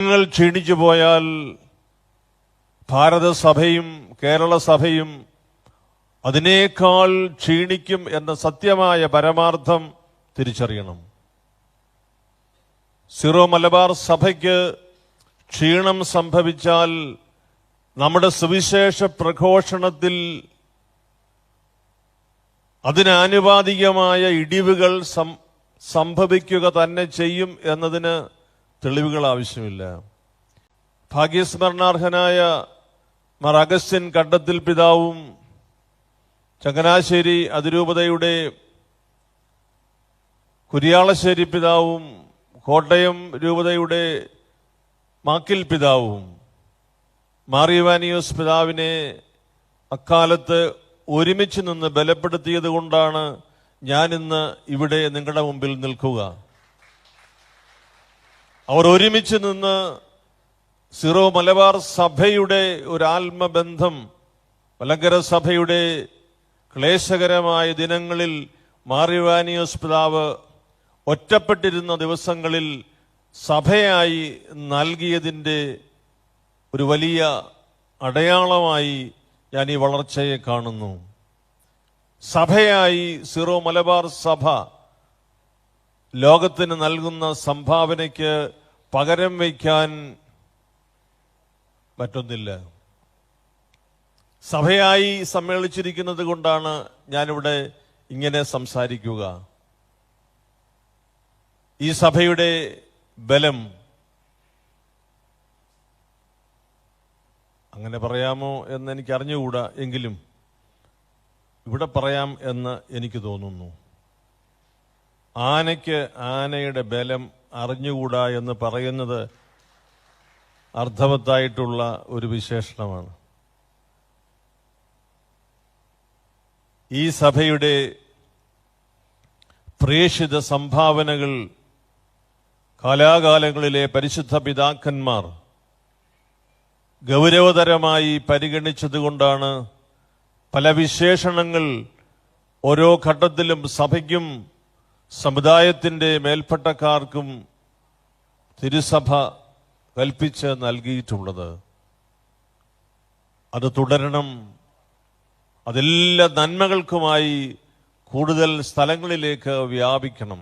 നിങ്ങൾ ക്ഷീണിച്ചു പോയാൽ ഭാരതസഭയും കേരള സഭയും അതിനേക്കാൾ ക്ഷീണിക്കും എന്ന സത്യമായ പരമാർത്ഥം തിരിച്ചറിയണം. സിറോ മലബാർ സഭയ്ക്ക് ക്ഷീണം സംഭവിച്ചാൽ നമ്മുടെ സുവിശേഷ പ്രഘോഷണത്തിൽ അതിനാനുപാതികമായ ഇടിവുകൾ സംഭവിക്കുക തന്നെ ചെയ്യും എന്നതിന് തെളിവുകൾ ആവശ്യമില്ല. ഭാഗ്യസ്മരണാർഹനായ മാർ അഗസ്റ്റിൻ കണ്ടത്തിൽ പിതാവും ചങ്ങനാശ്ശേരി അതിരൂപതയുടെ കുരിയാളശ്ശേരി പിതാവും കോട്ടയം രൂപതയുടെ മാക്കിൽ പിതാവും മാർ ഇവാനിയോസ് പിതാവിനെ അക്കാലത്ത് ഒരുമിച്ച് നിന്ന് ബലപ്പെടുത്തിയത് കൊണ്ടാണ് ഞാനിന്ന് ഇവിടെ നിങ്ങളുടെ മുമ്പിൽ നിൽക്കുക. അവർ ഒരുമിച്ച് നിന്ന് സിറോ മലബാർ സഭയുടെ ഒരു ആത്മബന്ധം, മലങ്കര സഭയുടെ ക്ലേശകരമായ ദിനങ്ങളിൽ മാർ ഇവാനിയോസ് പിതാവ് ഒറ്റപ്പെട്ടിരുന്ന ദിവസങ്ങളിൽ സഭയായി നൽകിയതിൻ്റെ ഒരു വലിയ അടയാളമായി ഞാൻ ഈ വളർച്ചയെ കാണുന്നു. സഭയായി സിറോ മലബാർ സഭ ലോകത്തിന് നൽകുന്ന സംഭാവനയ്ക്ക് പകരം വയ്ക്കാൻ പറ്റുന്നില്ല. സഭയായി സമ്മേളിച്ചിരിക്കുന്നത് കൊണ്ടാണ് ഞാനിവിടെ ഇങ്ങനെ സംസാരിക്കുക. ഈ സഭയുടെ ബലം അങ്ങനെ പറയാമോ എന്ന് എനിക്ക് അറിഞ്ഞുകൂടാ, എങ്കിലും ഇവിടെ പറയാം എന്ന് എനിക്ക് തോന്നുന്നു. ആനയ്ക്ക് ആനയുടെ ബലം അറിഞ്ഞുകൂടാ എന്ന് പറയുന്നത് അർത്ഥവത്തായിട്ടുള്ള ഒരു വിശേഷണമാണ്. ഈ സഭയുടെ പ്രേക്ഷിത സംഭാവനകൾ കാലാകാലങ്ങളിലെ പരിശുദ്ധ പിതാക്കന്മാർ ഗൗരവതരമായി പരിഗണിച്ചതുകൊണ്ടാണ് പല വിശേഷണങ്ങൾ ഓരോ ഘട്ടത്തിലും സഭയ്ക്കും സമുദായത്തിൻ്റെ മേൽപ്പെട്ടക്കാർക്കും തിരുസഭ കൽപ്പിച്ച് നൽകിയിട്ടുള്ളത്. അത് തുടരണം. അതെല്ലാ നന്മകൾക്കുമായി കൂടുതൽ സ്ഥലങ്ങളിലേക്ക് വ്യാപിക്കണം.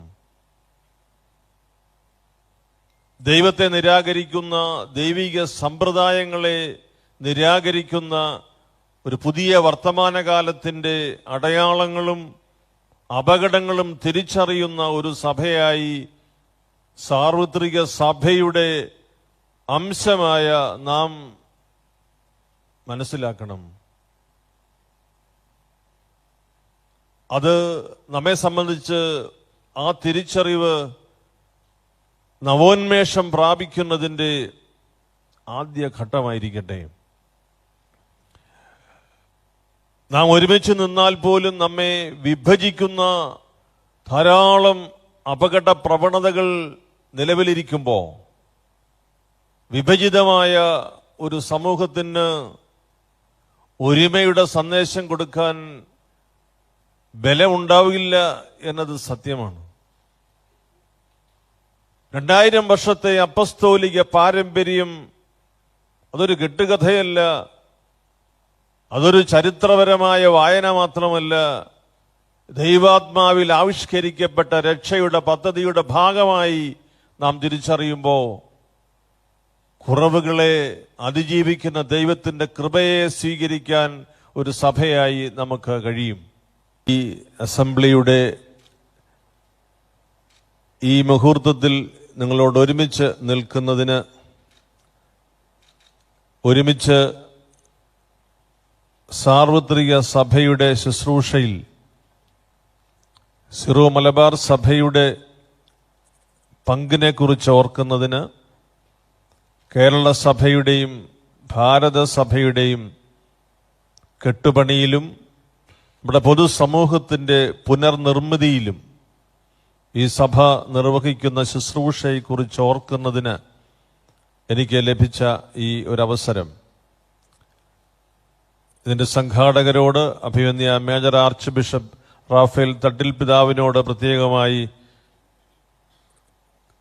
ദൈവത്തെ നിരാകരിക്കുന്ന, ദൈവിക സമ്പ്രദായങ്ങളെ നിരാകരിക്കുന്ന ഒരു പുതിയ വർത്തമാനകാലത്തിൻ്റെ അടയാളങ്ങളും അപകടങ്ങളും തിരിച്ചറിയുന്ന ഒരു സഭയായി സാർവത്രിക സഭയുടെ അംശമായ നാം മനസ്സിലാക്കണം. അത് നമ്മെ സംബന്ധിച്ച് ആ തിരിച്ചറിവ് നവോന്മേഷം പ്രാപിക്കുന്നതിൻ്റെ ആദ്യ ഘട്ടമായിരിക്കട്ടെ. നാം ഒരുമിച്ച് നിന്നാൽ പോലും നമ്മെ വിഭജിക്കുന്ന ധാരാളം അപകട പ്രവണതകൾ നിലവിലിരിക്കുമ്പോൾ വിഭജിതമായ ഒരു സമൂഹത്തിന് ഒരുമയുടെ സന്ദേശം കൊടുക്കാൻ ബലമുണ്ടാവില്ല എന്നത് സത്യമാണ്. 2000 വർഷത്തെ അപ്പസ്തോലിക പാരമ്പര്യം അതൊരു കെട്ടുകഥയല്ല, അതൊരു ചരിത്രപരമായ വായന മാത്രമല്ല. ദൈവാത്മാവിൽ ആവിഷ്കരിക്കപ്പെട്ട രക്ഷയുടെ പദ്ധതിയുടെ ഭാഗമായി നാം തിരിച്ചറിയുമ്പോൾ കുറവുകളെ അതിജീവിക്കുന്ന ദൈവത്തിൻ്റെ കൃപയെ സ്വീകരിക്കാൻ ഒരു സഭയായി നമുക്ക് കഴിയും. ഈ അസംബ്ലിയുടെ ഈ മുഹൂർത്തത്തിൽ നിങ്ങളോട് ഒരുമിച്ച് നിൽക്കുന്നതിന്, ഒരുമിച്ച് സാർവത്രിക സഭയുടെ ശുശ്രൂഷയിൽ സിറോ മലബാർ സഭയുടെ പങ്കിനെക്കുറിച്ച് ഓർക്കുന്നതിന് കേരള സഭയുടെയും ഭാരത സഭയുടെയും കെട്ടുപണിയിലും നമ്മുടെ പൊതുസമൂഹത്തിൻ്റെ പുനർനിർമ്മിതിയിലും ഈ സഭ നിർവഹിക്കുന്ന ശുശ്രൂഷയെക്കുറിച്ച് ഓർക്കുന്നതിന് എനിക്ക് ലഭിച്ച ഈ ഒരവസരം ഇതിൻ്റെ സംഘാടകരോട്, അഭിമന്യ major arch bishop Raphael Thattil പിതാവിനോട് പ്രത്യേകമായി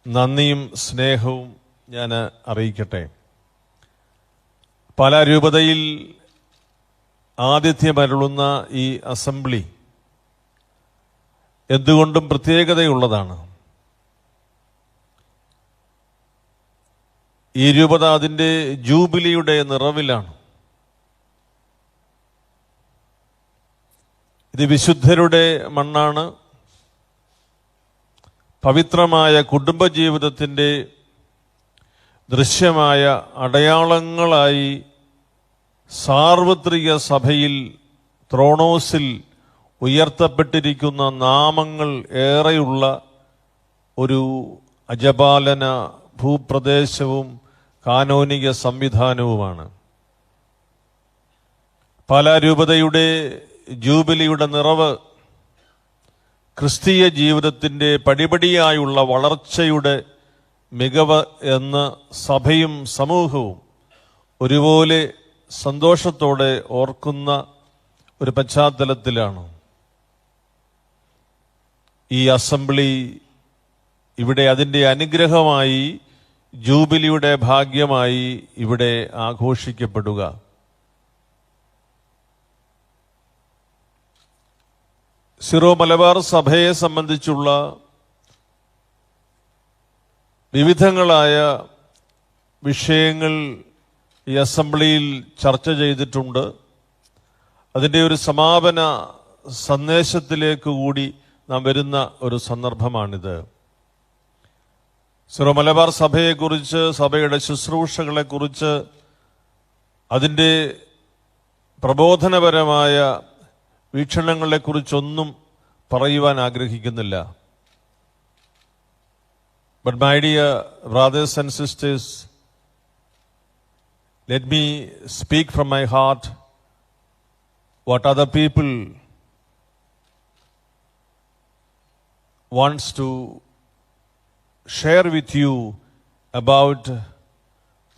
നന്ദിയും സ്നേഹവും ഞാൻ അറിയിക്കട്ടെ. പാലാ രൂപതയിൽ ആതിഥ്യമരുളുന്ന ഈ അസംബ്ലി എന്തുകൊണ്ടും പ്രത്യേകതയുള്ളതാണ്. ഈ രൂപത അതിൻ്റെ ജൂബിലിയുടെ നിറവിലാണ്. ഇത് വിശുദ്ധരുടെ മണ്ണാണ്. പവിത്രമായ കുടുംബജീവിതത്തിൻ്റെ ദൃശ്യമായ അടയാളങ്ങളായി സാർവത്രിക സഭയിൽ ത്രോണോസിൽ ഉയർത്തപ്പെട്ടിരിക്കുന്ന നാമങ്ങൾ ഏറെയുള്ള ഒരു അജപാലന ഭൂപ്രദേശവും കാനോനിക സംവിധാനവുമാണ്. പാലാ രൂപതയുടെ ജൂബിലിയുടെ നിറവ് ക്രിസ്തീയ ജീവിതത്തിൻ്റെ പടിപടിയായുള്ള വളർച്ചയുടെ മികവ് എന്ന് സഭയും സമൂഹവും ഒരുപോലെ സന്തോഷത്തോടെ ഓർക്കുന്ന ഒരു പശ്ചാത്തലത്തിലാണ് ഈ അസംബ്ലി ഇവിടെ അതിൻ്റെ അനുഗ്രഹമായി, ജൂബിലിയുടെ ഭാഗ്യമായി ഇവിടെ ആഘോഷിക്കപ്പെടുക. സിറോ മലബാർ സഭയെ സംബന്ധിച്ചുള്ള വിവിധങ്ങളായ വിഷയങ്ങൾ ഈ അസംബ്ലിയിൽ ചർച്ച ചെയ്തിട്ടുണ്ട്. അതിൻ്റെ ഒരു സമാപന സന്ദേശത്തിലേക്ക് കൂടി നാം വരുന്ന ഒരു സന്ദർഭമാണിത്. സിറോ മലബാർ സഭയെക്കുറിച്ച്, സഭയുടെ ശുശ്രൂഷകളെക്കുറിച്ച്, അതിൻ്റെ പ്രബോധനപരമായ വീക്ഷണങ്ങളെക്കുറിച്ചൊന്നും പറയുവാൻ ആഗ്രഹിക്കുന്നില്ല. But my dear brothers and sisters, let me speak from my heart what other people wants to share with you about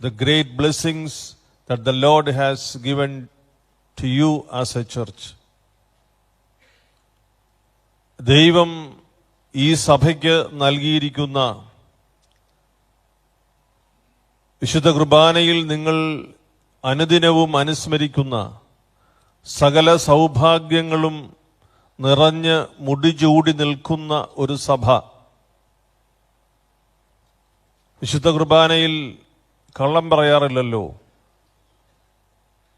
the great blessings that the Lord has given to you as a church. ദൈവം ഈ സഭയ്ക്ക് നൽകിയിരിക്കുന്ന വിശുദ്ധ കുർബാനയിൽ നിങ്ങൾ അനുദിനവും അനുസ്മരിക്കുന്ന സകല സൗഭാഗ്യങ്ങളും നിറഞ്ഞ് മുടിചൂടി നിൽക്കുന്ന ഒരു സഭ. വിശുദ്ധ കുർബാനയിൽ കള്ളം പറയാറില്ലല്ലോ.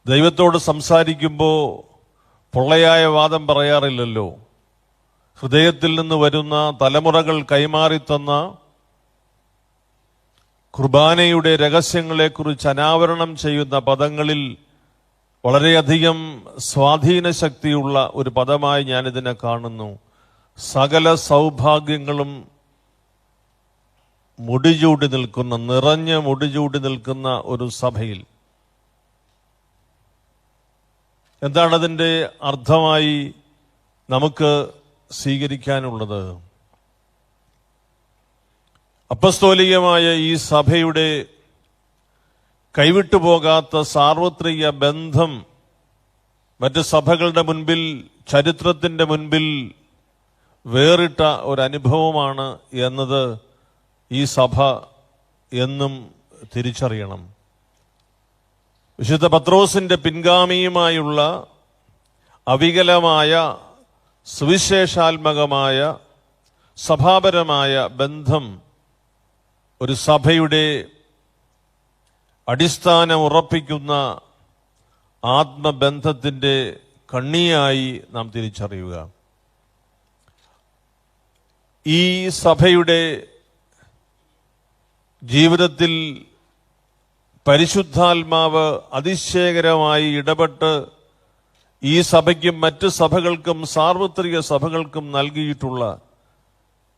ദൈവത്തോട് സംസാരിക്കുമ്പോൾ പൊള്ളയായ വാദം പറയാറില്ലല്ലോ. ഹൃദയത്തിൽ നിന്ന് വരുന്ന, തലമുറകൾ കൈമാറിത്തന്ന കുർബാനയുടെ രഹസ്യങ്ങളെക്കുറിച്ച് അനാവരണം ചെയ്യുന്ന പദങ്ങളിൽ വളരെയധികം സ്വാധീന ശക്തിയുള്ള ഒരു പദമായി ഞാനിതിനെ കാണുന്നു. സകല സൗഭാഗ്യങ്ങളും മുടിചൂടി നിൽക്കുന്ന, നിറഞ്ഞ് മുടിചൂടി നിൽക്കുന്ന ഒരു സഭയിൽ എന്താണ് അതിൻ്റെ അർത്ഥമായി നമുക്ക് സ്വീകരിക്കാനുള്ളത്? അപ്പസ്തോലികമായ ഈ സഭയുടെ കൈവിട്ടുപോകാത്ത സാർവത്രിക ബന്ധം മറ്റ് സഭകളുടെ മുൻപിൽ, ചരിത്രത്തിൻ്റെ മുൻപിൽ വേറിട്ട ഒരനുഭവമാണ് എന്നത് ഈ സഭ എന്നും തിരിച്ചറിയണം. വിശുദ്ധ പത്രോസിന്റെ പിൻഗാമിയുമായുള്ള അവികലമായ സുവിശേഷാത്മകമായ സഭാപരമായ ബന്ധം ഒരു സഭയുടെ അടിസ്ഥാനം ഉറപ്പിക്കുന്ന ആത്മബന്ധത്തിൻ്റെ കണ്ണിയായി നാം തിരിച്ചറിയുക. ഈ സഭയുടെ ജീവിതത്തിൽ പരിശുദ്ധാത്മാവ് അതിശയകരമായി ഇടപെട്ട് ഈ സഭയ്ക്കും മറ്റ് സഭകൾക്കും സാർവത്രിക സഭകൾക്കും നൽകിയിട്ടുള്ള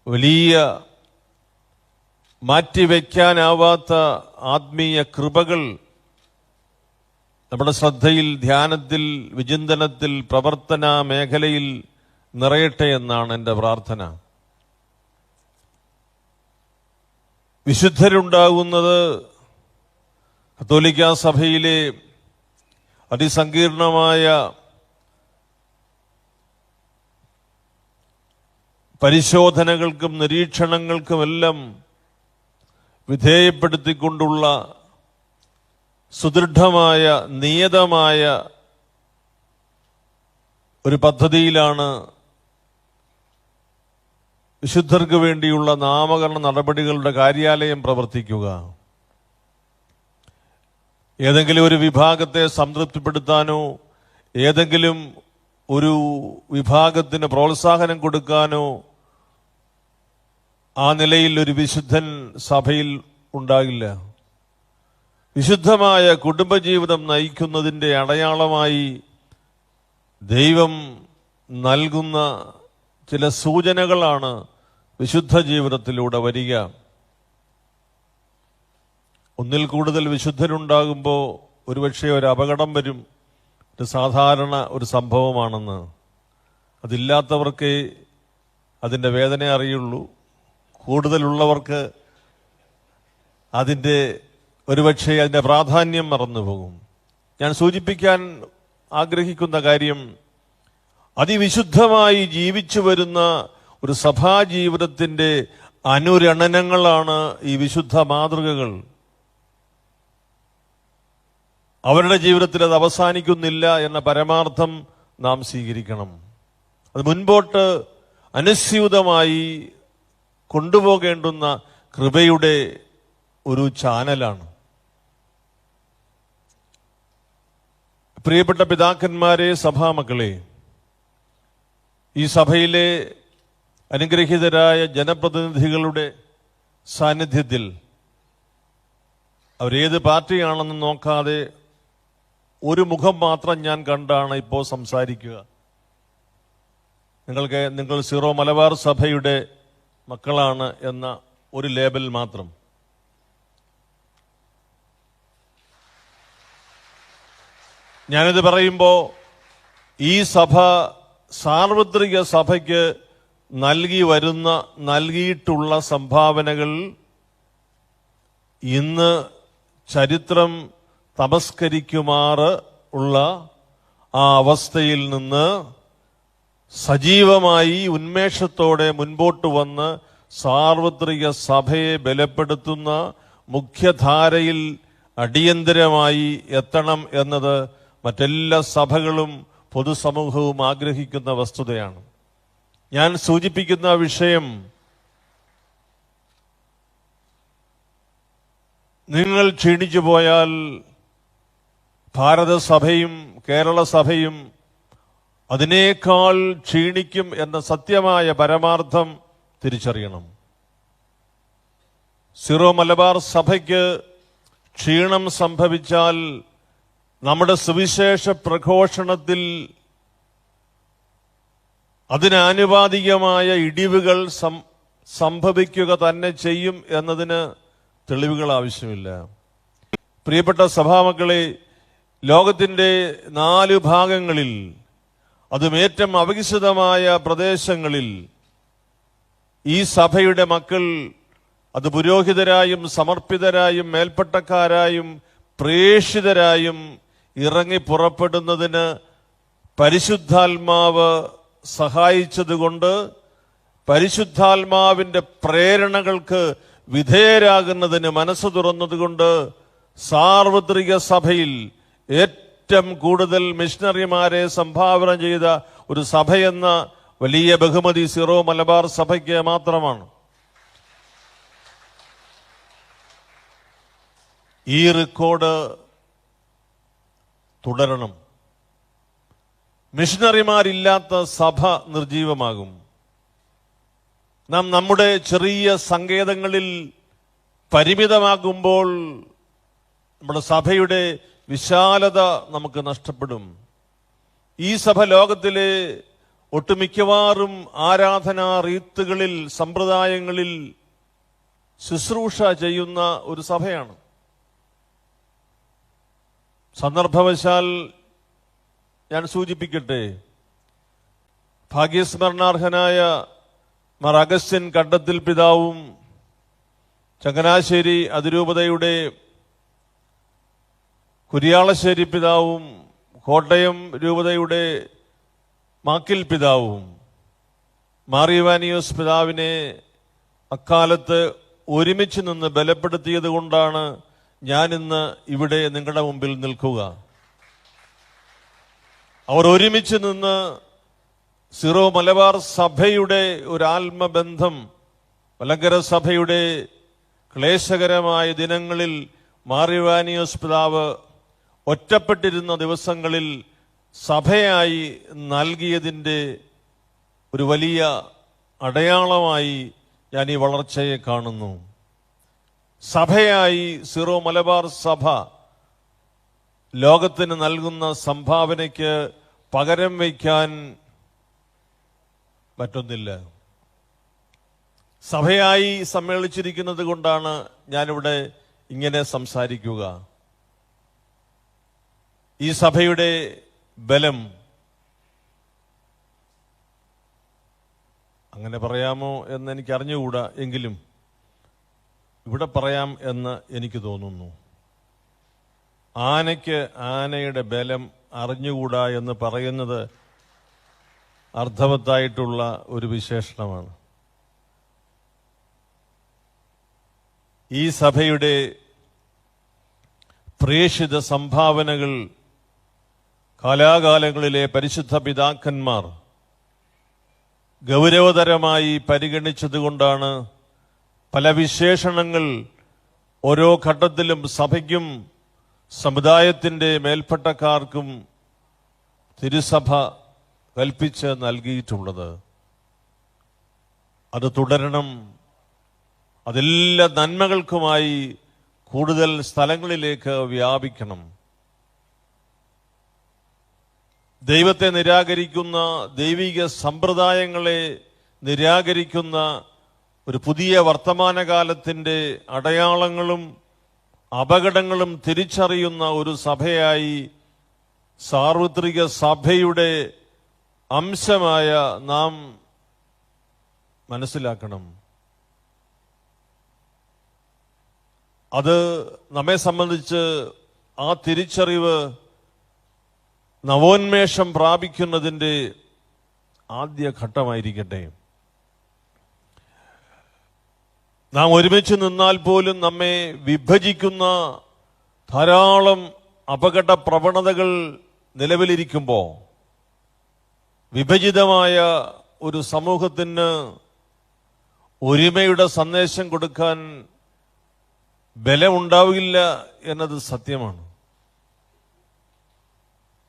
വലിയ മാറ്റിവെക്കാനാവാത്ത ആത്മീയ കൃപകൾ നമ്മുടെ ശ്രദ്ധയിൽ, ധ്യാനത്തിൽ, വിചിന്തനത്തിൽ, പ്രവർത്തന മേഖലയിൽ നിറയട്ടെ എന്നാണ് എൻ്റെ പ്രാർത്ഥന. വിശുദ്ധരുണ്ടാകുന്നത് കത്തോലിക്കാ സഭയിലെ അതിസങ്കീർണമായ പരിശോധനകൾക്കും നിരീക്ഷണങ്ങൾക്കുമെല്ലാം വിധേയപ്പെടുത്തിക്കൊണ്ടുള്ള സുദൃഢമായ നിയതമായ ഒരു പദ്ധതിയിലാണ് വിശുദ്ധർക്ക് വേണ്ടിയുള്ള നാമകരണ നടപടികളുടെ കാര്യാലയം പ്രവർത്തിക്കുക. ഏതെങ്കിലും ഒരു വിഭാഗത്തെ സംതൃപ്തിപ്പെടുത്താനോ ഏതെങ്കിലും ഒരു വിഭാഗത്തിന് പ്രോത്സാഹനം കൊടുക്കാനോ ആ നിലയിൽ ഒരു വിശുദ്ധൻ സഭയിൽ ഉണ്ടാകില്ല. വിശുദ്ധമായ കുടുംബജീവിതം നയിക്കുന്നതിൻ്റെ അടയാളമായി ദൈവം നൽകുന്ന ചില സൂചനകളാണ് വിശുദ്ധ ജീവിതത്തിലൂടെ വരിക. ഒന്നിൽ കൂടുതൽ വിശുദ്ധരുണ്ടാകുമ്പോൾ ഒരുപക്ഷെ ഒരു അപകടം വരും. ഇത് സാധാരണ ഒരു സംഭവമാണെന്ന്. അതില്ലാത്തവർക്ക് അതിൻ്റെ വേദന അറിയുള്ളൂ. കൂടുതലുള്ളവർക്ക് അതിൻ്റെ ഒരുപക്ഷെ അതിൻ്റെ പ്രാധാന്യം മറന്നുപോകും. ഞാൻ സൂചിപ്പിക്കാൻ ആഗ്രഹിക്കുന്ന കാര്യം, അതിവിശുദ്ധമായി ജീവിച്ചു വരുന്ന ഒരു സഭാജീവിതത്തിൻ്റെ അനുരണനങ്ങളാണ് ഈ വിശുദ്ധ മാതൃകകൾ. അവരുടെ ജീവിതത്തിൽ അത് അവസാനിക്കുന്നില്ല എന്ന പരമാർത്ഥം നാം സ്വീകരിക്കണം. അത് മുൻപോട്ട് അനുസ്യൂതമായി കൊണ്ടുപോകേണ്ടുന്ന കൃപയുടെ ഒരു ചാനലാണ്. പ്രിയപ്പെട്ട പിതാക്കന്മാരെ, സഭാമക്കളെ, ഈ സഭയിലെ അനുഗ്രഹീതരായ ജനപ്രതിനിധികളുടെ സാന്നിധ്യത്തിൽ അവരേത് പാർട്ടിയാണെന്ന് നോക്കാതെ ഒരു മുഖം മാത്രം ഞാൻ കണ്ടാണ് ഇപ്പോൾ സംസാരിക്കുക. നിങ്ങൾ സീറോ മലബാർ സഭയുടെ മക്കളാണ് എന്ന ഒരു ലേബൽ മാത്രം. ഞാനിത് പറയുമ്പോൾ ഈ സഭ സാർവത്രിക സഭയ്ക്ക് നൽകിയിട്ടുള്ള സംഭാവനകൾ ഇന്ന് ചരിത്രം തമസ്കരിക്കുമാറ് ഉള്ള ആ അവസ്ഥയിൽ നിന്ന് സജീവമായി ഉന്മേഷത്തോടെ മുൻപോട്ട് വന്ന് സാർവത്രിക സഭയെ ബലപ്പെടുത്തുന്ന മുഖ്യധാരയിൽ അടിയന്തരമായി എത്തണം എന്നത് മറ്റെല്ലാ സഭകളും പൊതുസമൂഹവും ആഗ്രഹിക്കുന്ന വസ്തുതയാണ്. ഞാൻ സൂചിപ്പിക്കുന്ന വിഷയം, നിങ്ങൾ ക്ഷീണിച്ചു പോയാൽ ഭാരതസഭയും കേരള സഭയും അതിനേക്കാൾ ക്ഷീണിക്കും എന്ന സത്യമായ പരമാർത്ഥം തിരിച്ചറിയണം. സീറോ മലബാർ സഭയ്ക്ക് ക്ഷീണം സംഭവിച്ചാൽ നമ്മുടെ സുവിശേഷ പ്രഘോഷണത്തിൽ അതിനാനുപാതികമായ ഇടിവുകൾ സംഭവിക്കുക തന്നെ ചെയ്യും എന്നതിന് തെളിവുകൾ ആവശ്യമില്ല. പ്രിയപ്പെട്ട സഭാമക്കളെ, ലോകത്തിൻ്റെ 4 ഭാഗങ്ങളിൽ, അതും ഏറ്റവും അവികസിതമായ പ്രദേശങ്ങളിൽ ഈ സഭയുടെ മക്കൾ, അത് പുരോഹിതരായും സമർപ്പിതരായും മേൽപ്പട്ടക്കാരായും പ്രേഷിതരായും ഇറങ്ങി പുറപ്പെടുന്നതിന് പരിശുദ്ധാത്മാവ് സഹായിച്ചതുകൊണ്ട്, പരിശുദ്ധാത്മാവിന്റെ പ്രേരണകൾക്ക് വിധേയരാകുന്നതിന് മനസ്സ് തുറന്നതുകൊണ്ട് സാർവത്രിക സഭയിൽ ഏറ്റവും കൂടുതൽ മിഷണറിമാരെ സംഭാവന ചെയ്ത ഒരു സഭയെന്ന വലിയ ബഹുമതി സീറോ മലബാർ സഭയ്ക്ക് മാത്രമാണ്. ഈ റെക്കോർഡ് തുടരണം. മിഷണറിമാരില്ലാത്ത സഭ നിർജീവമാകും. നാം നമ്മുടെ ചെറിയ സങ്കേതങ്ങളിൽ പരിമിതമാകുമ്പോൾ നമ്മുടെ സഭയുടെ വിശാലത നമുക്ക് നഷ്ടപ്പെടും. ഈ സഭ ലോകത്തിലെ ഒട്ടുമിക്കവാറും ആരാധനാ റീത്തുകളിൽ, സമ്പ്രദായങ്ങളിൽ ശുശ്രൂഷ ചെയ്യുന്ന ഒരു സഭയാണ്. സന്ദർഭവശാൽ ഞാൻ സൂചിപ്പിക്കട്ടെ, ഭാഗ്യസ്മരണാർഹനായ മാർ അഗസ്റ്റിൻ കണ്ടത്തിൽ പിതാവും ചങ്ങനാശ്ശേരി അതിരൂപതയുടെ കുരിയാളശ്ശേരി പിതാവും കോട്ടയം രൂപതയുടെ മാക്കിൽ പിതാവും മാർ ഇവാനിയോസ് പിതാവിനെ അക്കാലത്ത് ഒരുമിച്ച് നിന്ന് ബലപ്പെടുത്തിയത് കൊണ്ടാണ് ഞാനിന്ന് ഇവിടെ നിങ്ങളുടെ മുമ്പിൽ നിൽക്കുക. അവർ ഒരുമിച്ച് നിന്ന് സിറോ മലബാർ സഭയുടെ ഒരു ആത്മബന്ധം, മലങ്കര സഭയുടെ ക്ലേശകരമായ ദിനങ്ങളിൽ മാറിവാനിയോസ് പിതാവ് ഒറ്റപ്പെട്ടിരുന്ന ദിവസങ്ങളിൽ സഭയായി നൽകിയതിൻ്റെ ഒരു വലിയ അടയാളമായി ഞാൻ ഈ വളർച്ചയെ കാണുന്നു. സഭയായി സിറോ മലബാർ സഭ ലോകത്തിന് നൽകുന്ന സംഭാവനയ്ക്ക് പകരം വയ്ക്കാൻ പറ്റുന്നില്ല. സഭയായി സമ്മേളിച്ചിരിക്കുന്നത് കൊണ്ടാണ് ഞാനിവിടെ ഇങ്ങനെ സംസാരിക്കുക. ഈ സഭയുടെ ബലം, അങ്ങനെ പറയാമോ എന്ന് എനിക്ക് അറിഞ്ഞുകൂടാ, എങ്കിലും ഇവിടെ പറയാം എന്ന് എനിക്ക് തോന്നുന്നു. ആനയ്ക്ക് ആനയുടെ ബലം അറിഞ്ഞുകൂടാ എന്ന് പറയുന്നത് അർത്ഥവത്തായിട്ടുള്ള ഒരു വിശേഷണമാണ്. ഈ സഭയുടെ പ്രേഷിത സംഭാവനകൾ കാലാകാലങ്ങളിലെ പരിശുദ്ധ പിതാക്കന്മാർ ഗൗരവതരമായി പരിഗണിച്ചതുകൊണ്ടാണ് പല വിശേഷണങ്ങൾ ഓരോ ഘട്ടത്തിലും സഭയ്ക്കും സമുദായത്തിൻ്റെ മേൽപ്പെട്ടക്കാർക്കും തിരുസഭ കൽപ്പിച്ച് നൽകിയിട്ടുള്ളത്. അത് തുടരണം. അതെല്ലാ നന്മകൾക്കുമായി കൂടുതൽ സ്ഥലങ്ങളിലേക്ക് വ്യാപിക്കണം. ദൈവത്തെ നിരാകരിക്കുന്ന, ദൈവിക സമ്പ്രദായങ്ങളെ നിരാകരിക്കുന്ന ഒരു പുതിയ വർത്തമാനകാലത്തിൻ്റെ അടയാളങ്ങളും അപകടങ്ങളും തിരിച്ചറിയുന്ന ഒരു സഭയായി സാർവത്രിക സഭയുടെ അംശമായ നാം മനസ്സിലാക്കണം. അത് നമ്മെ സംബന്ധിച്ച് ആ തിരിച്ചറിവ് നവോന്മേഷം പ്രാപിക്കുന്നതിൻ്റെ ആദ്യ ഘട്ടമായിരിക്കട്ടെ. നാം ഒരുമിച്ച് നിന്നാൽ പോലും നമ്മെ വിഭജിക്കുന്ന ധാരാളം അപകട പ്രവണതകൾ നിലവിലിരിക്കുമ്പോൾ വിഭജിതമായ ഒരു സമൂഹത്തിന് ഒരുമയുടെ സന്ദേശം കൊടുക്കാൻ ബലമുണ്ടാവില്ല എന്നത് സത്യമാണ്.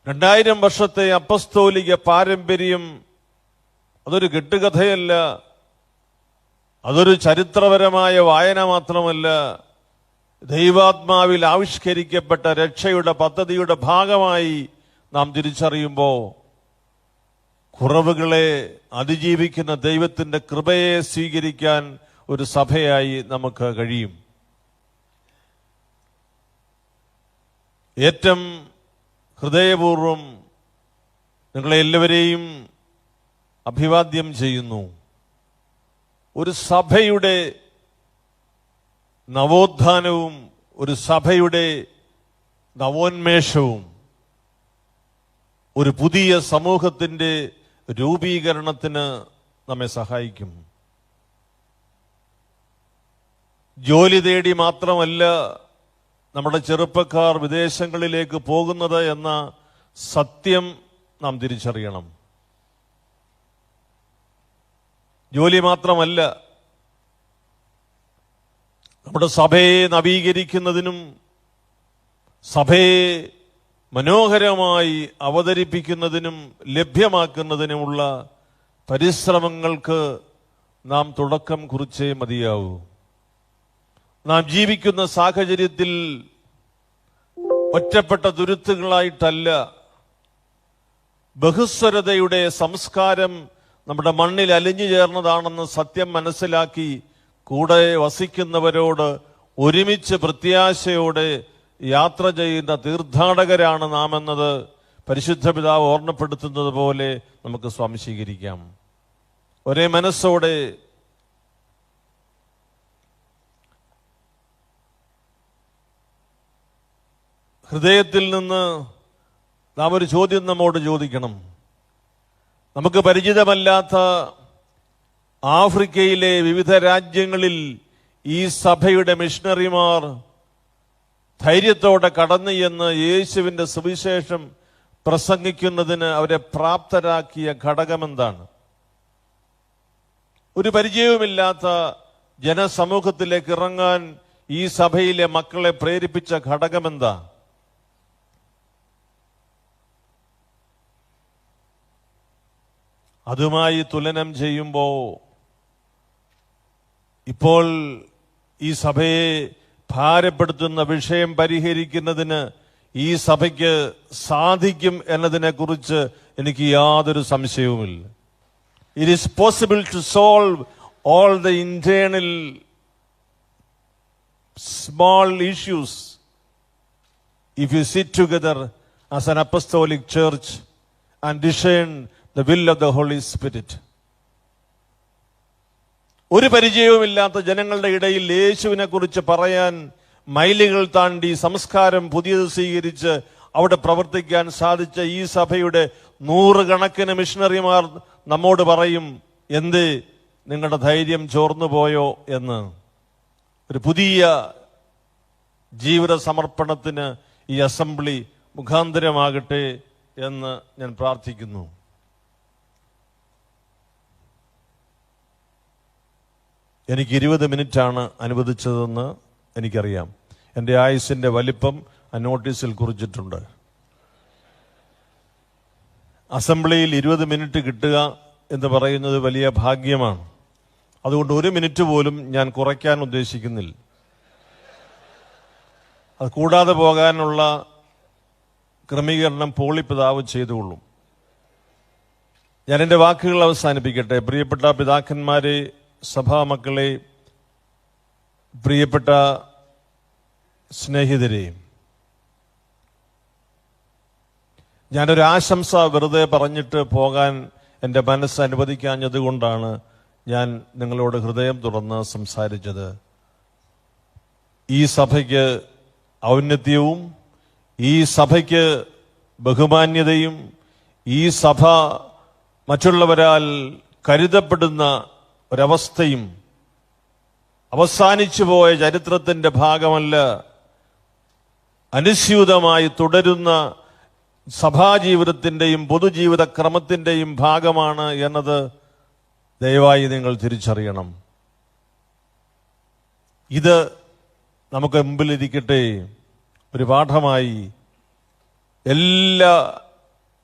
2000 വർഷത്തെ അപ്പസ്തോലിക പാരമ്പര്യം അതൊരു കെട്ടുകഥയല്ല, അതൊരു ചരിത്രപരമായ വായന മാത്രമല്ല. ദൈവാത്മാവിൽ ആവിഷ്കരിക്കപ്പെട്ട രക്ഷയുടെ പദ്ധതിയുടെ ഭാഗമായി നാം തിരിച്ചറിയുമ്പോൾ കുറവുകളെ അതിജീവിക്കുന്ന ദൈവത്തിൻ്റെ കൃപയെ സ്വീകരിക്കാൻ ഒരു സഭയായി നമുക്ക് കഴിയും. ഏറ്റവും ഹൃദയപൂർവ്വം നിങ്ങളെ എല്ലാവരെയും അഭിവാദ്യം ചെയ്യുന്നു. ഒരു സഭയുടെ നവോത്ഥാനവും ഒരു സഭയുടെ നവോന്മേഷവും ഒരു പുതിയ സമൂഹത്തിൻ്റെ രൂപീകരണത്തിന് നമ്മെ സഹായിക്കും. ജോലി തേടി മാത്രമല്ല നമ്മുടെ ചെറുപ്പക്കാർ വിദേശങ്ങളിലേക്ക് പോകുന്നത് എന്ന സത്യം നാം തിരിച്ചറിയണം. ജോലി മാത്രമല്ല, നമ്മുടെ സഭയെ നവീകരിക്കുന്നതിനും സഭയെ മനോഹരമായി അവതരിപ്പിക്കുന്നതിനും ലഭ്യമാക്കുന്നതിനുമുള്ള പരിശ്രമങ്ങൾക്ക് നാം തുടക്കം കുറിച്ചേ മതിയാവൂ. നാം ജീവിക്കുന്ന സാഹചര്യത്തിൽ ഒറ്റപ്പെട്ട തുരുത്തുകളായിട്ടല്ല, ബഹുസ്വരതയുടെ സംസ്കാരം നമ്മുടെ മണ്ണിൽ അലിഞ്ഞു ചേർന്നതാണെന്ന് സത്യം മനസ്സിലാക്കി കൂടെ വസിക്കുന്നവരോട് ഒരുമിച്ച് പ്രത്യാശയോടെ യാത്ര ചെയ്യുന്ന തീർത്ഥാടകരാണ് നാം എന്നത് പരിശുദ്ധ പിതാവ് ഓർമ്മപ്പെടുത്തുന്നത് പോലെ നമുക്ക് സ്വാംശീകരിക്കാം. ഒരേ മനസ്സോടെ ഹൃദയത്തിൽ നിന്ന് നാം ഒരു ചോദ്യം നമ്മോട് ചോദിക്കണം. നമുക്ക് പരിചിതമല്ലാത്ത ആഫ്രിക്കയിലെ വിവിധ രാജ്യങ്ങളിൽ ഈ സഭയുടെ മിഷണറിമാർ ധൈര്യത്തോടെ കടന്നു എന്ന് യേശുവിന്റെ സുവിശേഷം പ്രസംഗിക്കുന്നതിന് അവരെ പ്രാപ്തരാക്കിയ ഘടകമെന്താണ്? ഒരു പരിചയവുമില്ലാത്ത ജനസമൂഹത്തിലേക്ക് ഇറങ്ങാൻ ഈ സഭയിലെ മക്കളെ പ്രേരിപ്പിച്ച ഘടകമെന്താ? അതുമായി തുലനം ചെയ്യുമ്പോൾ ഇപ്പോൾ ഈ സഭയെ ഭാരപ്പെടുത്തുന്ന വിഷയം പരിഹരിക്കുന്നതിന് ഈ സഭയ്ക്ക് സാധിക്കും എന്നതിനെ കുറിച്ച് എനിക്ക് യാതൊരു സംശയവുമില്ല. It is possible to solve all the internal small issues if you sit together as an apostolic church and discern the will of the Holy Spirit. ഒരു പരിചയവുമില്ലാത്ത ജനങ്ങളുടെ ഇടയിൽ യേശുവിനെ കുറിച്ച് പറയാൻ മൈലുകൾ താണ്ടി സംസ്കാരം പുതിയത് സ്വീകരിച്ച് അവിടെ പ്രവർത്തിക്കാൻ സാധിച്ച ഈ സഭയുടെ നൂറുകണക്കിന് മിഷണറിമാർ നമ്മോട് പറയും, എന്ത് നിങ്ങളുടെ ധൈര്യം ചോർന്നു പോയോ എന്ന്. ഒരു പുതിയ ജീവിത സമർപ്പണത്തിന് ഈ അസംബ്ലി മുഖാന്തരമാകട്ടെ എന്ന് ഞാൻ പ്രാർത്ഥിക്കുന്നു. എനിക്ക് 20 മിനിറ്റാണ് അനുവദിച്ചതെന്ന് എനിക്കറിയാം. എൻ്റെ ആയുസിന്റെ വലിപ്പം ആ നോട്ടീസിൽ കുറിച്ചിട്ടുണ്ട്. അസംബ്ലിയിൽ 20 മിനിറ്റ് കിട്ടുക എന്ന് പറയുന്നത് വലിയ ഭാഗ്യമാണ്. അതുകൊണ്ട് 1 മിനിറ്റ് പോലും ഞാൻ കുറയ്ക്കാൻ ഉദ്ദേശിക്കുന്നില്ല. അത് കൂടാതെ പോകാനുള്ള ക്രമീകരണം പോളിപിതാവ് ചെയ്തുകൊള്ളും. ഞാൻ എൻ്റെ വാക്കുകൾ അവസാനിപ്പിക്കട്ടെ. പ്രിയപ്പെട്ട പിതാക്കന്മാരെ, സഭാമക്കളെ, പ്രിയപ്പെട്ട സ്നേഹിതരെ, ഞാനൊരു ആശംസ വെറുതെ പറഞ്ഞിട്ട് പോകാൻ എൻ്റെ മനസ്സ് അനുവദിക്കാഞ്ഞതുകൊണ്ടാണ് ഞാൻ നിങ്ങളോട് ഹൃദയം തുറന്ന് സംസാരിച്ചത്. ഈ സഭയ്ക്ക് ഔന്നത്യവും ഈ സഭയ്ക്ക് ബഹുമാന്യതയും ഈ സഭ മറ്റുള്ളവരാൽ കരുതപ്പെടുന്ന ഒരവസ്ഥയും അവസാനിച്ചു പോയ ചരിത്രത്തിന്റെ ഭാഗമല്ല, അനുസ്യൂതമായി തുടരുന്ന സഭാജീവിതത്തിന്റെയും പൊതുജീവിത ക്രമത്തിന്റെയും ഭാഗമാണ് എന്നത് ദയവായി നിങ്ങൾ തിരിച്ചറിയണം. ഇത് നമുക്ക് മുമ്പിലിരിക്കട്ടെ ഒരു പാഠമായി. എല്ലാ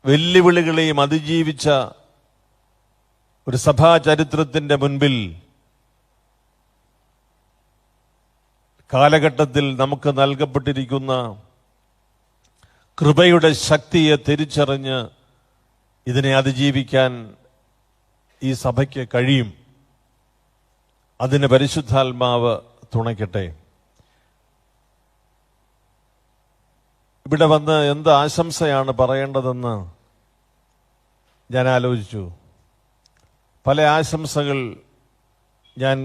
വെല്ലുവിളികളെയും അതിജീവിച്ച ഒരു സഭാ ചരിത്രത്തിന്റെ മുൻപിൽ കാലഘട്ടത്തിൽ നമുക്ക് നൽകപ്പെട്ടിരിക്കുന്ന കൃപയുടെ ശക്തിയെ തിരിച്ചറിഞ്ഞ് ഇതിനെ അതിജീവിക്കാൻ ഈ സഭയ്ക്ക് കഴിയും. അതിന് പരിശുദ്ധാത്മാവ് തുണയ്ക്കട്ടെ. ഇവിടെ വന്ന് എന്ത് ആശംസയാണ് പറയേണ്ടതെന്ന് ഞാൻ ആലോചിച്ചു. പല ആശംസകൾ ഞാൻ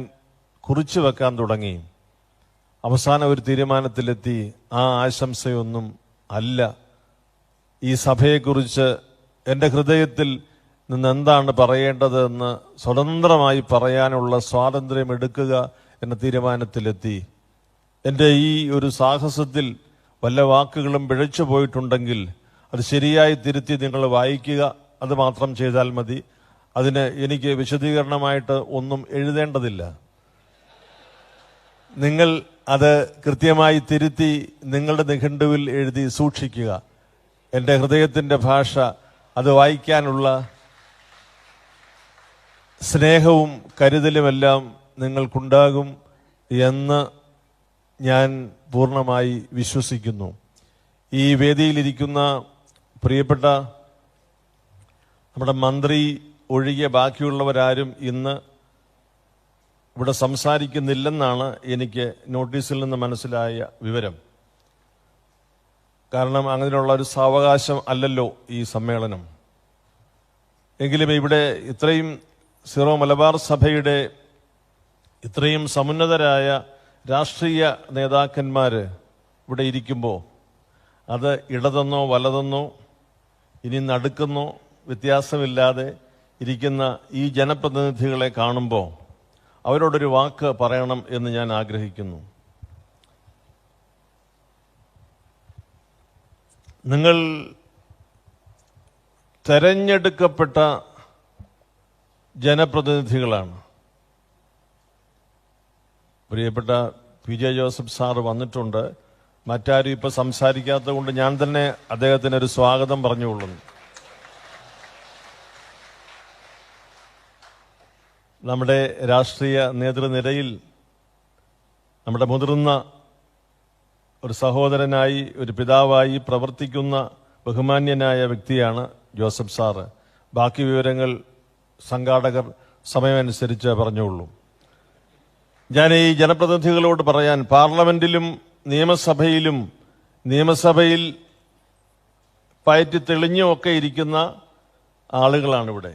കുറിച്ചു വെക്കാൻ തുടങ്ങി. അവസാനം ഒരു തീരുമാനത്തിലെത്തി, ആ ആശംസയൊന്നും അല്ല. ഈ സഭയെക്കുറിച്ച് എൻ്റെ ഹൃദയത്തിൽ നിന്ന് എന്താണ് പറയേണ്ടതെന്ന് സ്വതന്ത്രമായി പറയാനുള്ള സ്വാതന്ത്ര്യം എടുക്കുക എന്ന തീരുമാനത്തിലെത്തി. എൻ്റെ ഈ ഒരു സാഹസത്തിൽ വല്ല വാക്കുകളും പിഴച്ചു പോയിട്ടുണ്ടെങ്കിൽ അത് ശരിയായി തിരുത്തി നിങ്ങൾ വായിക്കുക. അത് മാത്രം ചെയ്താൽ മതി. അതിന് എനിക്ക് വിശദീകരണമായിട്ട് ഒന്നും എഴുതേണ്ടതില്ല. നിങ്ങൾ അത് കൃത്യമായി തിരുത്തി നിങ്ങളുടെ നിഘണ്ടുവിൽ എഴുതി സൂക്ഷിക്കുക. എൻ്റെ ഹൃദയത്തിൻ്റെ ഭാഷ അത് വായിക്കാനുള്ള സ്നേഹവും കരുതലുമെല്ലാം നിങ്ങൾക്കുണ്ടാകും എന്ന് ഞാൻ പൂർണ്ണമായി വിശ്വസിക്കുന്നു. ഈ വേദിയിലിരിക്കുന്ന പ്രിയപ്പെട്ട നമ്മുടെ മന്ത്രി ഒഴികെ ബാക്കിയുള്ളവരാരും ഇന്ന് ഇവിടെ സംസാരിക്കുന്നില്ലെന്നാണ് എനിക്ക് നോട്ടീസിൽ നിന്ന് മനസ്സിലായ വിവരം. കാരണം അങ്ങനെയുള്ള ഒരു സാവകാശം അല്ലല്ലോ ഈ സമ്മേളനം. എങ്കിലും ഇവിടെ ഇത്രയും സീറോ മലബാർ സഭയുടെ ഇത്രയും സമുന്നതരായ രാഷ്ട്രീയ നേതാക്കന്മാര് ഇവിടെ ഇരിക്കുമ്പോൾ അത് ഇടതെന്നോ വലതെന്നോ ഇനി നടുക്കെന്നോ വ്യത്യാസമില്ലാതെ ഇരിക്കുന്ന ഈ ജനപ്രതിനിധികളെ കാണുമ്പോൾ അവരോടൊരു വാക്ക് പറയണം എന്ന് ഞാൻ ആഗ്രഹിക്കുന്നു. നിങ്ങൾ തെരഞ്ഞെടുക്കപ്പെട്ട ജനപ്രതിനിധികളാണ്. പ്രിയപ്പെട്ട പി ജെ ജോസഫ് സാറ് വന്നിട്ടുണ്ട്. മറ്റാരും ഇപ്പം സംസാരിക്കാത്തത് കൊണ്ട് ഞാൻ തന്നെ അദ്ദേഹത്തിനൊരു സ്വാഗതം പറഞ്ഞുകൊള്ളുന്നു. നമ്മുടെ രാഷ്ട്രീയ നേതൃനിരയിൽ നമ്മുടെ മുതിർന്ന ഒരു സഹോദരനായി, ഒരു പിതാവായി പ്രവർത്തിക്കുന്ന ബഹുമാന്യനായ വ്യക്തിയാണ് ജോസഫ് സാറ്. ബാക്കി വിവരങ്ങൾ സംഘാടകർ സമയമനുസരിച്ച് പറഞ്ഞുകൊള്ളൂ. ഞാൻ ഈ ജനപ്രതിനിധികളോട് പറയാൻ, പാർലമെന്റിലും നിയമസഭയിൽ പയറ്റി തെളിഞ്ഞുമൊക്കെ ഇരിക്കുന്ന ആളുകളാണിവിടെ.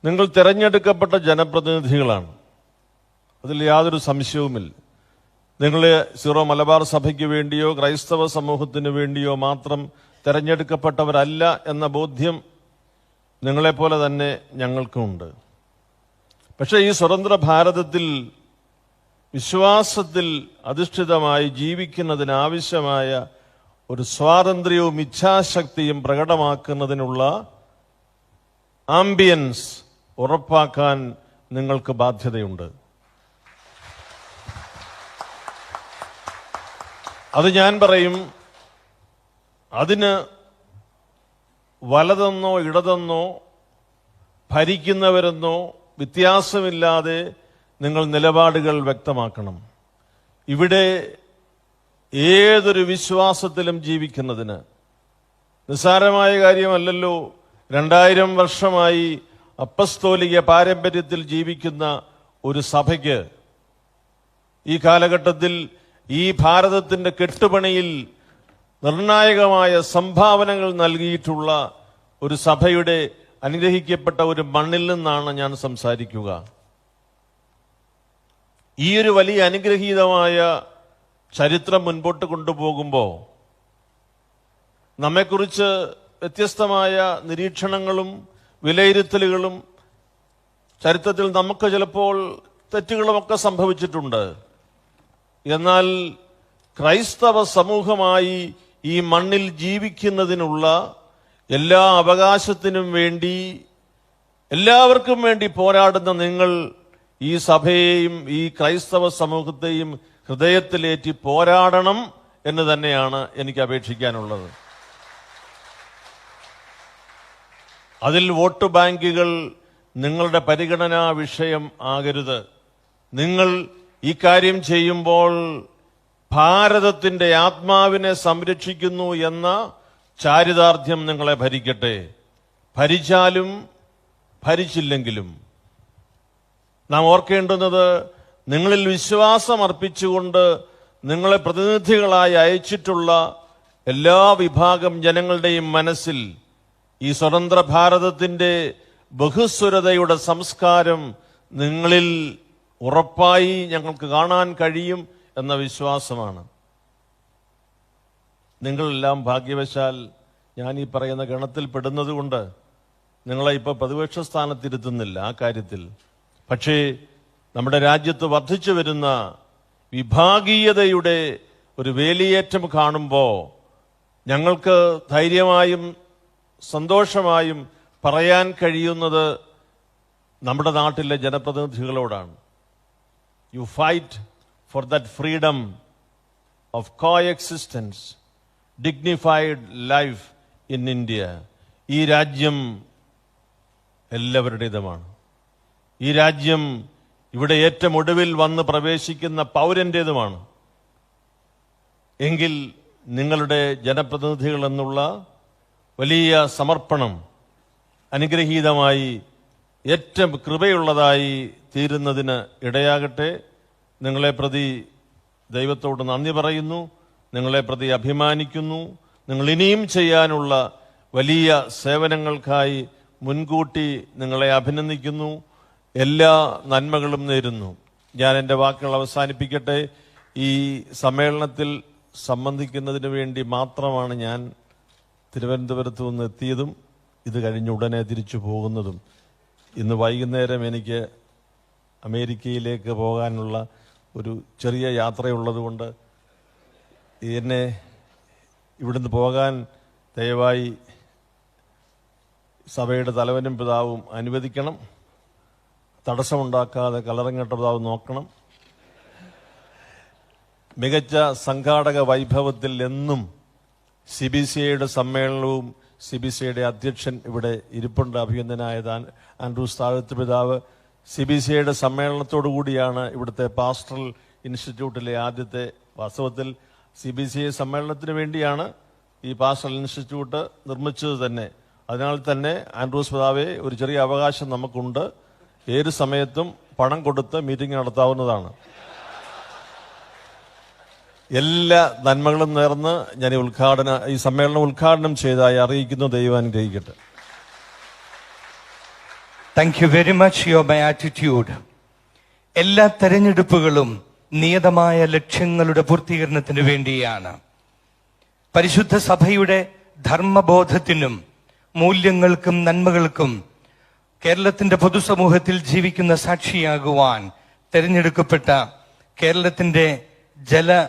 നിങ്ങൾ തിരഞ്ഞെടുക്കപ്പെട്ട ജനപ്രതിനിധികളാണ്, അതിൽ യാതൊരു സംശയവുമില്ല. നിങ്ങൾ സീറോ മലബാർ സഭയ്ക്ക് വേണ്ടിയോ ക്രൈസ്തവ സമൂഹത്തിന് വേണ്ടിയോ മാത്രം തിരഞ്ഞെടുക്കപ്പെട്ടവരല്ല എന്ന ബോധ്യം നിങ്ങളെപ്പോലെ തന്നെ ഞങ്ങൾക്കുമുണ്ട്. പക്ഷേ ഈ സ്വതന്ത്ര ഭാരതത്തിൽ വിശ്വാസത്തിൽ അധിഷ്ഠിതമായി ജീവിക്കുന്നതിനാവശ്യമായ ഒരു സ്വാതന്ത്ര്യവും ഇച്ഛാശക്തിയും പ്രകടമാക്കുന്നതിനുള്ള ആംബിയൻസ് ഉറപ്പാക്കാൻ നിങ്ങൾക്ക് ബാധ്യതയുണ്ട്. അത് ഞാൻ പറയും, അതിന് വലതെന്നോ ഇടതെന്നോ ഭരിക്കുന്നവരെന്നോ വ്യത്യാസമില്ലാതെ നിങ്ങൾ നിലപാടുകൾ വ്യക്തമാക്കണം. ഇവിടെ ഏതൊരു വിശ്വാസത്തിലും ജീവിക്കുന്നതിന് നിസ്സാരമായ കാര്യമല്ലല്ലോ. 2000 വർഷമായി അപ്പസ്തോലിക പാരമ്പര്യത്തിൽ ജീവിക്കുന്ന ഒരു സഭയ്ക്ക് ഈ കാലഘട്ടത്തിൽ ഈ ഭാരതത്തിന്റെ കെട്ടുപണിയിൽ നിർണായകമായ സംഭാവനകൾ നൽകിയിട്ടുള്ള ഒരു സഭയുടെ അനുഗ്രഹിക്കപ്പെട്ട ഒരു മണ്ണിൽ നിന്നാണ് ഞാൻ സംസാരിക്കുക. ഈ ഒരു വലിയ അനുഗ്രഹീതമായ ചരിത്രം മുൻപോട്ട് കൊണ്ടുപോകുമ്പോൾ നമ്മെക്കുറിച്ച് വ്യത്യസ്തമായ നിരീക്ഷണങ്ങളും വിലയിരുത്തലുകളും, ചരിത്രത്തിൽ നമുക്ക് ചിലപ്പോൾ തെറ്റുകളുമൊക്കെ സംഭവിച്ചിട്ടുണ്ട്. എന്നാൽ ക്രൈസ്തവ സമൂഹമായി ഈ മണ്ണിൽ ജീവിക്കുന്നതിനുള്ള എല്ലാ അവകാശത്തിനും വേണ്ടി, എല്ലാവർക്കും വേണ്ടി പോരാടുന്ന നിങ്ങൾ ഈ സഭയെയും ഈ ക്രൈസ്തവ സമൂഹത്തെയും ഹൃദയത്തിലേറ്റി പോരാടണം എന്ന് തന്നെയാണ് എനിക്ക് അപേക്ഷിക്കാനുള്ളത്. അതിൽ വോട്ട് ബാങ്കുകൾ നിങ്ങളുടെ പരിഗണനാ വിഷയം ആകരുത്. നിങ്ങൾ ഈ കാര്യം ചെയ്യുമ്പോൾ ഭാരതത്തിന്റെ ആത്മാവിനെ സംരക്ഷിക്കുന്നു എന്ന ചാരിതാർത്ഥ്യം നിങ്ങളെ ഭരിക്കട്ടെ. ഭരിച്ചാലും ഭരിച്ചില്ലെങ്കിലും നാം ഓർക്കേണ്ടുന്നത്, നിങ്ങളിൽ വിശ്വാസം അർപ്പിച്ചുകൊണ്ട് നിങ്ങളെ പ്രതിനിധികളായി അയച്ചിട്ടുള്ള എല്ലാ വിഭാഗം ജനങ്ങളുടെയും മനസ്സിൽ ഈ സ്വതന്ത്ര ഭാരതത്തിന്റെ ബഹുസ്വരതയുടെ സംസ്കാരം നിങ്ങളിൽ ഉറപ്പായി ഞങ്ങൾക്ക് കാണാൻ കഴിയും എന്ന വിശ്വാസമാണ്. നിങ്ങളെല്ലാം ഭാഗ്യവശാൽ ഞാൻ ഈ പറയുന്ന ഗണത്തിൽ പെടുന്നതുകൊണ്ട് നിങ്ങളെ ഇപ്പോൾ പ്രതിപക്ഷ സ്ഥാനത്തിരുത്തുന്നില്ല ആ കാര്യത്തിൽ. പക്ഷേ നമ്മുടെ രാജ്യത്ത് വർദ്ധിച്ചു വരുന്ന വിഭാഗീയതയുടെ ഒരു വേലിയേറ്റം കാണുമ്പോൾ ഞങ്ങൾക്ക് ധൈര്യമായും സന്തോഷമായും പറയാൻ കഴിയുന്നത് നമ്മുടെ നാട്ടിലെ ജനപ്രതിനിധികളോടാണ്. You fight for that freedom of coexistence, dignified life in India. ഈ രാജ്യം എല്ലാവരുടേതുമാണ്. ഈ രാജ്യം ഇവിടെ ഏറ്റവും ഒടുവിൽ വന്ന് പ്രവേശിക്കുന്ന പൗരന്റേതുമാണ്. എങ്കിൽ നിങ്ങളുടെ ജനപ്രതിനിധികൾ എന്നുള്ള വലിയ സമർപ്പണം അനുഗ്രഹീതമായി, ഏറ്റവും കൃപയുള്ളതായി തീരുന്നതിന് ഇടയാകട്ടെ. നിങ്ങളെ പ്രതി ദൈവത്തോട് നന്ദി പറയുന്നു, നിങ്ങളെ പ്രതി അഭിമാനിക്കുന്നു. നിങ്ങൾ ഇനിയും ചെയ്യാനുള്ള വലിയ സേവനങ്ങൾക്കായി മുൻകൂട്ടി നിങ്ങളെ അഭിനന്ദിക്കുന്നു. എല്ലാ നന്മകളും നേരുന്നു. ഞാൻ എൻ്റെ വാക്കുകൾ അവസാനിപ്പിക്കട്ടെ. ഈ സമ്മേളനത്തിൽ സംബന്ധിക്കുന്നതിന് വേണ്ടി മാത്രമാണ് ഞാൻ തിരുവനന്തപുരത്ത് നിന്ന് എത്തിയതും ഇത് കഴിഞ്ഞ് ഉടനെ തിരിച്ചു പോകുന്നതും. ഇന്ന് വൈകുന്നേരം എനിക്ക് അമേരിക്കയിലേക്ക് പോകാനുള്ള ഒരു ചെറിയ യാത്രയുള്ളതുകൊണ്ട് എന്നെ ഇവിടുന്ന് പോകാൻ ദയവായി സഭയുടെ തലവനും പിതാവും അനുവദിക്കണം. തടസ്സമുണ്ടാക്കാതെ കലറങ്ങട്ട പിതാവ് നോക്കണം. മികച്ച സംഘാടക വൈഭവത്തിൽ എന്നും CBCIയുടെ സമ്മേളനവും CBCIയുടെ അധ്യക്ഷൻ ഇവിടെ ഇരിപ്പുണ്ട്. അഭിനന്ദനായ ആൻഡ്രൂസ് താഴത്ത് പിതാവ് CBCIയുടെ സമ്മേളനത്തോടു കൂടിയാണ് ഇവിടുത്തെ പാസ്റ്ററൽ ഇൻസ്റ്റിറ്റ്യൂട്ടിലെ ആദ്യത്തെ, വാസ്തവത്തിൽ CBCI സമ്മേളനത്തിന് വേണ്ടിയാണ് ഈ പാസ്റ്ററൽ ഇൻസ്റ്റിറ്റ്യൂട്ട് നിർമ്മിച്ചത് തന്നെ. അതിനാൽ തന്നെ ആൻഡ്രൂസ് പിതാവെ, ഒരു ചെറിയ അവകാശം നമുക്കുണ്ട്. ഏത് സമയത്തും പണം കൊടുത്ത് മീറ്റിംഗ് നടത്താവുന്നതാണ്. എല്ലാ നന്മകളും നേർന്ന് ഞാൻ ഈ സമ്മേളനം ഉദ്ഘാടനം ചെയ്തതായി അറിയിക്കുന്നു. ദൈവം അനുഗ്രഹിക്കട്ടെ. Thank you very much, your beatitude. എല്ലാ തെരഞ്ഞെടുപ്പുകളും നിയതമായ ലക്ഷ്യങ്ങളുടെ പൂർത്തീകരണത്തിന് വേണ്ടിയാണ്. പരിശുദ്ധ സഭയുടെ ധർമ്മബോധത്തിനും മൂല്യങ്ങൾക്കും നന്മകൾക്കും കേരളത്തിന്റെ പൊതുസമൂഹത്തിൽ ജീവിക്കുന്ന സാക്ഷിയാകുവാൻ തെരഞ്ഞെടുക്കപ്പെട്ട കേരളത്തിന്റെ ജല